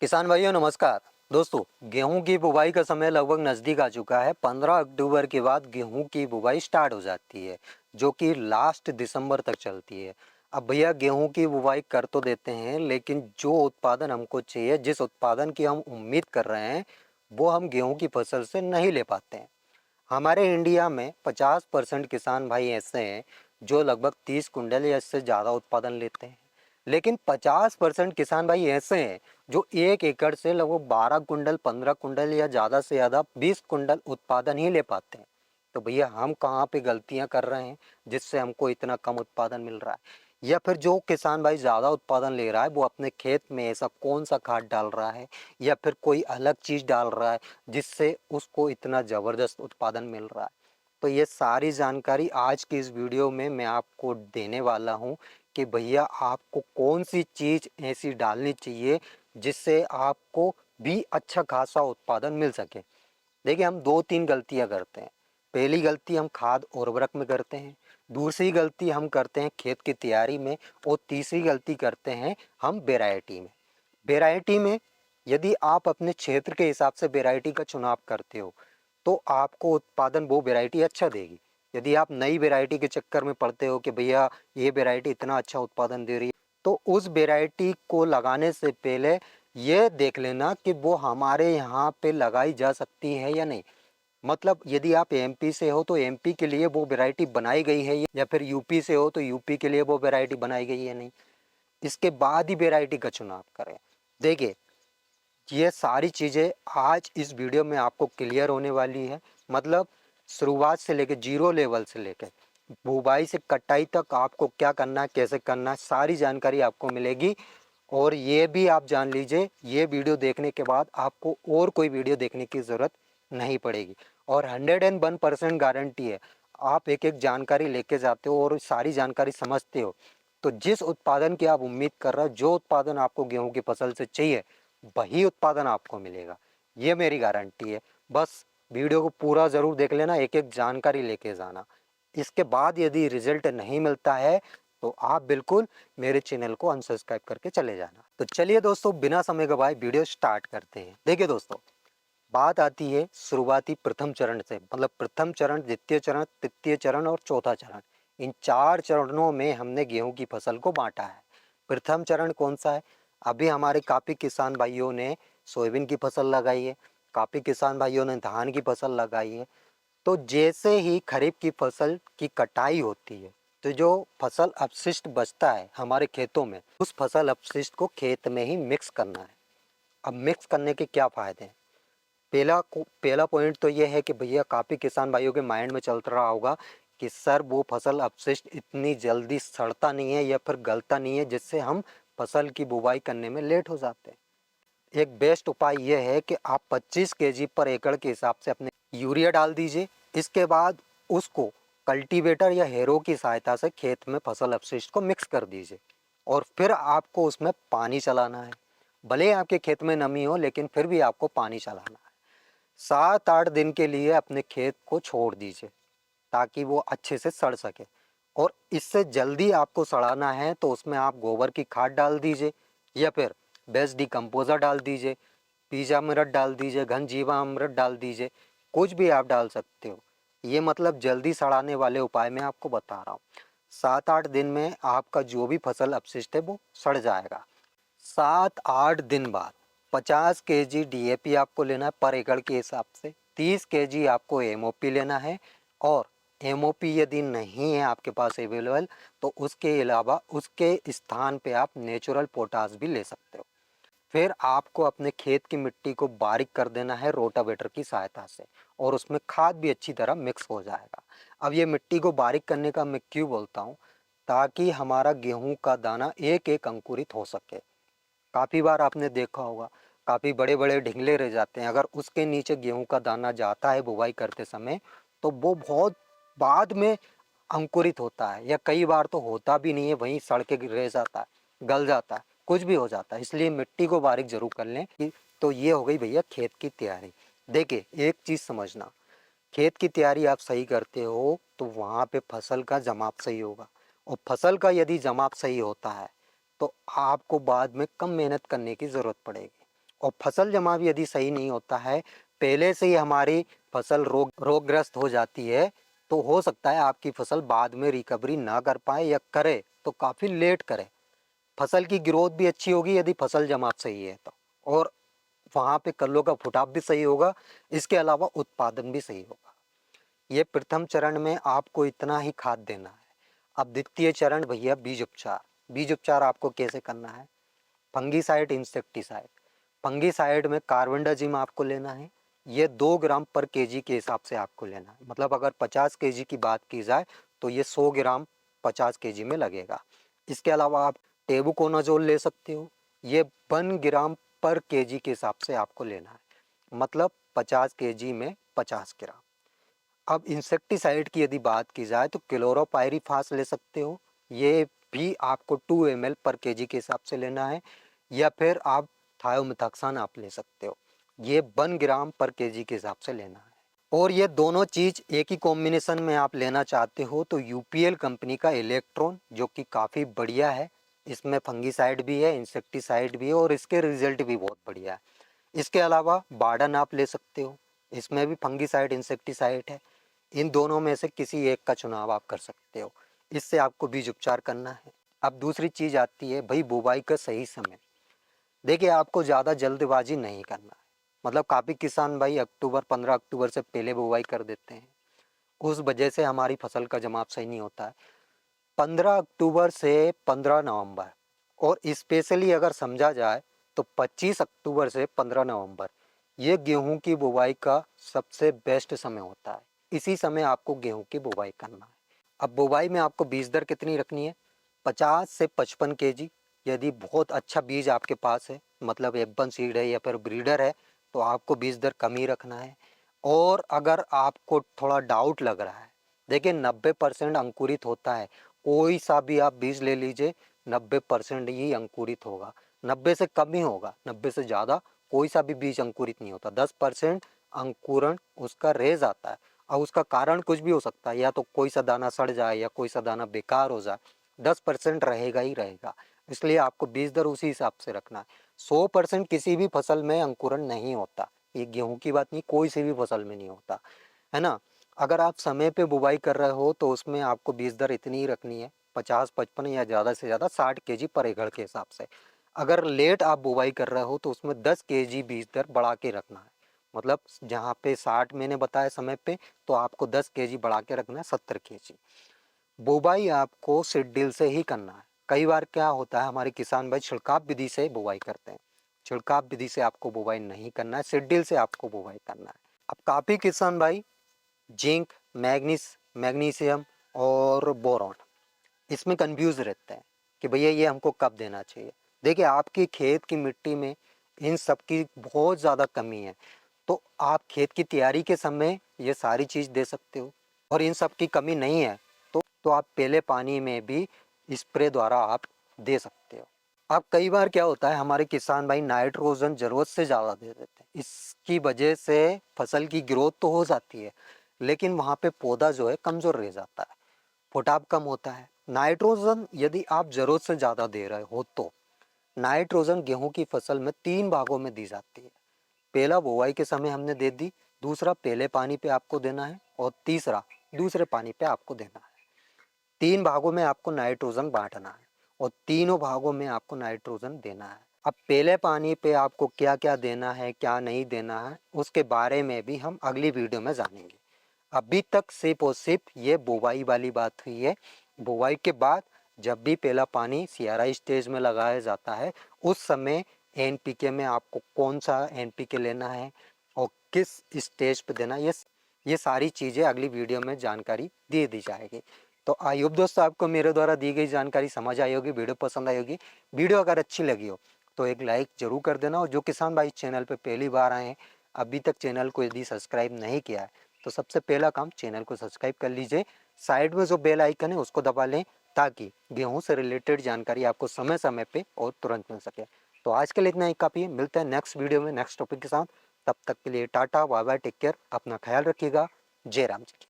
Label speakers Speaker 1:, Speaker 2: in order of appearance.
Speaker 1: किसान भाइयों नमस्कार। दोस्तों, गेहूं की बुवाई का समय लगभग नज़दीक आ चुका है। 15 अक्टूबर के बाद गेहूं की बुवाई स्टार्ट हो जाती है, जो कि लास्ट दिसंबर तक चलती है। अब भैया गेहूं की बुवाई कर तो देते हैं, लेकिन जो उत्पादन हमको चाहिए, जिस उत्पादन की हम उम्मीद कर रहे हैं, वो हम गेहूं की फसल से नहीं ले पाते हैं। हमारे इंडिया में 50% किसान भाई ऐसे हैं जो लगभग 30 कुंटल या इससे ज़्यादा उत्पादन लेते हैं, लेकिन 50% किसान भाई ऐसे हैं जो 1 एकड़ से लगभग 12 कुंटल, 15 कुंटल या ज़्यादा से ज़्यादा 20 कुंटल उत्पादन ही ले पाते हैं। तो भैया हम कहाँ पे गलतियाँ कर रहे हैं जिससे हमको इतना कम उत्पादन मिल रहा है? या फिर जो किसान भाई ज़्यादा उत्पादन ले रहा है वो अपने खेत में ऐसा कौन सा खाद डाल रहा है, या फिर कोई अलग चीज़ डाल रहा है जिससे उसको इतना ज़बरदस्त उत्पादन मिल रहा है? तो ये सारी जानकारी आज की इस वीडियो में मैं आपको देने वाला हूँ कि भैया आपको कौन सी चीज़ ऐसी डालनी चाहिए जिससे आपको भी अच्छा खासा उत्पादन मिल सके। देखिए, हम दो तीन गलतियां करते हैं। पहली गलती हम खाद उर्वरक में करते हैं, दूसरी गलती हम करते हैं खेत की तैयारी में, और तीसरी गलती करते हैं हम वेराइटी में। वेराइटी में यदि आप अपने क्षेत्र के हिसाब से वेराइटी का चुनाव करते हो तो आपको उत्पादन वो वेराइटी अच्छा देगी। यदि आप नई वेराइटी के चक्कर में पड़ते हो कि भैया ये वेराइटी इतना अच्छा उत्पादन दे रही है, तो उस वेराइटी को लगाने से पहले ये देख लेना कि वो हमारे यहाँ पे लगाई जा सकती है या नहीं। मतलब यदि आप एमपी से हो तो एमपी के लिए वो वैरायटी बनाई गई है, या फिर यूपी से हो तो यूपी के लिए वो वैरायटी बनाई गई है नहीं। इसके बाद ही वैरायटी का चुनाव करें। देखिए, ये सारी चीज़ें आज इस वीडियो में आपको क्लियर होने वाली है। मतलब शुरुआत से लेकर जीरो लेवल से लेकर बुवाई से कटाई तक आपको क्या करना है, कैसे करना है, सारी जानकारी आपको मिलेगी। और ये भी आप जान लीजिए, ये वीडियो देखने के बाद आपको और कोई वीडियो देखने की ज़रूरत नहीं पड़ेगी। और 101% गारंटी है, आप एक एक जानकारी लेके जाते हो और सारी जानकारी समझते हो, तो जिस उत्पादन की आप उम्मीद कर रहे हो, जो उत्पादन आपको गेहूं की फसल से चाहिए, वही उत्पादन आपको मिलेगा। ये मेरी गारंटी है। बस वीडियो को पूरा ज़रूर देख लेना, एक एक जानकारी लेके जाना। इसके बाद यदि रिजल्ट नहीं मिलता है तो आप बिल्कुल मेरे चैनल को अनसब्सक्राइब करके चले जाना। तो चलिए दोस्तों, बिना समय गवाए वीडियो स्टार्ट करते हैं। देखिए दोस्तों, बात आती है शुरुआती प्रथम चरण से। मतलब प्रथम चरण, द्वितीय चरण, तृतीय चरण और चौथा चरण, इन 4 चरणों में हमने गेहूं की फसल को बांटा है। प्रथम चरण कौन सा है? अभी हमारे काफ़ी किसान भाइयों ने सोयाबीन की फसल लगाई है, काफ़ी किसान भाइयों ने धान की फसल लगाई है। तो जैसे ही खरीफ की फसल की कटाई होती है, तो जो फसल अपशिष्ट बचता है हमारे खेतों में, उस फसल अपशिष्ट को खेत में ही मिक्स करना है। अब मिक्स करने के क्या फ़ायदे हैं? पहला पॉइंट तो ये है कि भैया काफ़ी किसान भाइयों के माइंड में चल रहा होगा कि सर वो फसल अपशिष्ट इतनी जल्दी सड़ता नहीं है या फिर गलता नहीं है, जिससे हम फसल की बुवाई करने में लेट हो जाते हैं। एक बेस्ट उपाय यह है कि आप 25 केजी पर एकड़ के हिसाब से अपने यूरिया डाल दीजिए। इसके बाद उसको कल्टीवेटर या हेरो की सहायता से खेत में फसल अपशिष्ट को मिक्स कर दीजिए, और फिर आपको उसमें पानी चलाना है। भले ही आपके खेत में नमी हो, लेकिन फिर भी आपको पानी चलाना है। 7-8 दिन के लिए अपने खेत को छोड़ दीजिए ताकि वो अच्छे से सड़ सके। और इससे जल्दी आपको सड़ाना है तो उसमें आप गोबर की खाद डाल दीजिए, या फिर बेस्ट डिकम्पोज़र डाल दीजिए, पीजामृत डाल दीजिए, घन जीवामृत डाल दीजिए, कुछ भी आप डाल सकते हो। ये मतलब जल्दी सड़ाने वाले उपाय मैं आपको बता रहा हूँ। 7-8 दिन में आपका जो भी फसल अपशिष्ट है वो सड़ जाएगा। 7-8 दिन बाद 50 केजी डीएपी आपको लेना है पर एकड़ के हिसाब से, 30 केजी आपको एमओपी लेना है, और एमओपी यदि नहीं है आपके पास अवेलेबल तो उसके अलावा उसके स्थान पे आप नेचुरल पोटास भी ले सकते हो। फिर आपको अपने खेत की मिट्टी को बारीक कर देना है रोटावेटर की सहायता से, और उसमें खाद भी अच्छी तरह मिक्स हो जाएगा। अब ये मिट्टी को बारीक करने का मैं क्यों बोलता हूँ? ताकि हमारा गेहूं का दाना एक एक अंकुरित हो सके। काफ़ी बार आपने देखा होगा, काफ़ी बड़े बड़े ढिंगले रह जाते हैं। अगर उसके नीचे गेहूं का दाना जाता है बुवाई करते समय, तो वो बहुत बाद में अंकुरित होता है, या कई बार तो होता भी नहीं है, वहीं सड़ के रह जाता है, गल जाता है, कुछ भी हो जाता है। इसलिए मिट्टी को बारीक जरूर कर लें तो ये हो गई भैया खेत की तैयारी। देखिए, एक चीज़ समझना, खेत की तैयारी आप सही करते हो तो वहाँ पे फसल का जमाव सही होगा, और फसल का यदि जमाव सही होता है तो आपको बाद में कम मेहनत करने की ज़रूरत पड़ेगी। और फसल जमाव यदि सही नहीं होता है, पहले से ही हमारी फसल रोगग्रस्त हो जाती है, तो हो सकता है आपकी फसल बाद में रिकवरी ना कर पाए, या करे तो काफ़ी लेट करे। फसल की ग्रोथ भी अच्छी होगी यदि फसल जमाव सही है तो, और वहाँ पे कल्लों का फुटाव भी सही होगा, इसके अलावा उत्पादन भी सही होगा। ये प्रथम चरण में आपको इतना ही खाद देना है। अब द्वितीय चरण भैया बीज उपचार। बीज उपचार आपको कैसे करना है? Fungicide, insecticide. फंगीसाइड में कार्बेंडाजिम आपको लेना है, ये 2 ग्राम पर केजी के हिसाब से आपको लेना है। मतलब अगर 50 केजी की बात की जाए तो ये 100 ग्राम 50 केजी में लगेगा। इसके अलावा आप टेबुकोनाजोल ले सकते हो, ये 1 ग्राम पर केजी के हिसाब से आपको लेना है, मतलब 50 केजी में 50 ग्राम। अब इंसेक्टिसाइड की यदि बात की जाए तो क्लोरोपाइरीफास ले सकते हो, ये भी आपको 2 ml पर केजी के हिसाब से लेना है, या फिर आप थायोमिथाक्सान आप ले सकते हो, ये 1 ग्राम पर केजी के हिसाब से लेना है। और ये दोनों चीज़ एक ही कॉम्बिनेशन में आप लेना चाहते हो तो यूपीएल कंपनी का इलेक्ट्रॉन, जो कि काफ़ी बढ़िया है, इसमें फंगीसाइड भी है, इंसेक्टिसाइड भी है, और इसके रिजल्ट भी बहुत बढ़िया है। इसके अलावा बार्डन आप ले सकते हो, इसमें भी फंगीसाइड इंसेक्टिसाइड है। इन दोनों में से किसी एक का चुनाव आप कर सकते हो, इससे आपको बीज उपचार करना है। अब दूसरी चीज़ आती है भाई बुवाई का सही समय। देखिए, आपको ज़्यादा जल्दबाजी नहीं करना है। मतलब काफ़ी किसान भाई अक्टूबर 15 अक्टूबर से पहले बुवाई कर देते हैं, उस वजह से हमारी फसल का जमाव सही नहीं होता है। 15 अक्टूबर से 15 नवंबर, और स्पेशली अगर समझा जाए तो 25 अक्टूबर से 15 नवंबर, ये गेहूं की बुवाई का सबसे बेस्ट समय होता है। इसी समय आपको गेहूं की बुवाई करना है। अब बुवाई में आपको बीज दर कितनी रखनी है? 50 से 55 केजी। यदि बहुत अच्छा बीज आपके पास है, मतलब एफ1 सीड है या फिर ब्रीडर है, तो आपको बीज दर कम ही रखना है। और अगर आपको थोड़ा डाउट लग रहा है, देखिए 90% अंकुरित होता है, कोई सा भी आप बीज ले लीजिए 90% ही अंकुरित होगा, 90 से कम ही होगा, 90 से ज़्यादा कोई सा भी बीज अंकुरित नहीं होता। 10% अंकुरण उसका रह जाता है, और उसका कारण कुछ भी हो सकता है, या तो कोई सा दाना सड़ जाए या कोई सा दाना बेकार हो जाए, 10% रहेगा ही रहेगा। इसलिए आपको बीज दर उसी हिसाब से रखना है। 100% किसी भी फसल में अंकुरण नहीं होता, ये गेहूं की बात नहीं, कोई सी भी फसल में नहीं होता है ना। अगर आप समय पे बुवाई कर रहे हो तो उसमें आपको बीज दर इतनी ही रखनी है, 50-55 या ज़्यादा से ज़्यादा 60 केजी पर एकड़ के हिसाब से। अगर लेट आप बुवाई कर रहे हो तो उसमें 10 केजी बीज दर बढ़ा के रखना है। मतलब जहाँ पे 60 मैंने बताया समय पे, तो आपको 10 केजी बढ़ा के रखना है 70 केजी। बुवाई आपको सीड ड्रिल से ही करना है। कई बार क्या होता है, हमारे किसान भाई छिड़काव विधि से बुवाई करते हैं। छिड़काव विधि से आपको बुवाई नहीं करना है, सीड ड्रिल से आपको बुवाई करना है। अब काफ़ी किसान भाई जिंक, मैग्नीशियम और बोरॉन, इसमें कंफ्यूज रहते हैं कि भैया ये हमको कब देना चाहिए। देखिए, आपकी खेत की मिट्टी में इन सब की बहुत ज़्यादा कमी है, तो आप खेत की तैयारी के समय ये सारी चीज़ दे सकते हो। और इन सब की कमी नहीं है तो आप पहले पानी में भी स्प्रे द्वारा आप दे सकते हो। अब कई बार क्या होता है, हमारे किसान भाई नाइट्रोजन ज़रूरत से ज़्यादा दे देते हैं, इसकी वजह से फसल की ग्रोथ तो हो जाती है, लेकिन वहाँ पे पौधा जो है कमज़ोर रह जाता है, फुटाव कम होता है। नाइट्रोजन यदि आप ज़रूरत से ज़्यादा दे रहे हो तो नाइट्रोजन गेहूं की फसल में 3 भागों में दी जाती है। पहला बुवाई के समय हमने दे दी, दूसरा पहले पानी पे आपको देना है, और तीसरा दूसरे पानी पे आपको देना है। 3 भागों में आपको नाइट्रोजन बांटना है, और तीनों भागों में आपको नाइट्रोजन देना है। अब पहले पानी पे आपको क्या क्या देना है, क्या नहीं देना है, उसके बारे में भी हम अगली वीडियो में जानेंगे। अभी तक सिर्फ और सिर्फ ये बुवाई वाली बात हुई है। बुवाई के बाद जब भी पहला पानी सीआरआई स्टेज में लगाया जाता है, उस समय एनपीके में आपको कौन सा एनपीके लेना है और किस स्टेज पे देना है, ये सारी चीज़ें अगली वीडियो में जानकारी दे दी जाएगी। तो आई होप दोस्तों आपको मेरे द्वारा दी गई जानकारी समझ आई होगी, वीडियो पसंद आई होगी। वीडियो अगर अच्छी लगी हो तो एक लाइक जरूर कर देना, और जो किसान भाई चैनल पे पहली बार आए हैं, अभी तक चैनल को यदि सब्सक्राइब नहीं किया है, तो सबसे पहला काम चैनल को सब्सक्राइब कर लीजिए। साइड में जो बेल आइकन है उसको दबा लें, ताकि गेहूं से रिलेटेड जानकारी आपको समय समय पे और तुरंत मिल सके। तो आज के लिए इतना ही काफ़ी है, मिलते हैं नेक्स्ट वीडियो में नेक्स्ट टॉपिक के साथ। तब तक के लिए tata, bye bye, take care, अपना ख्याल रखिएगा। जय राम जी की।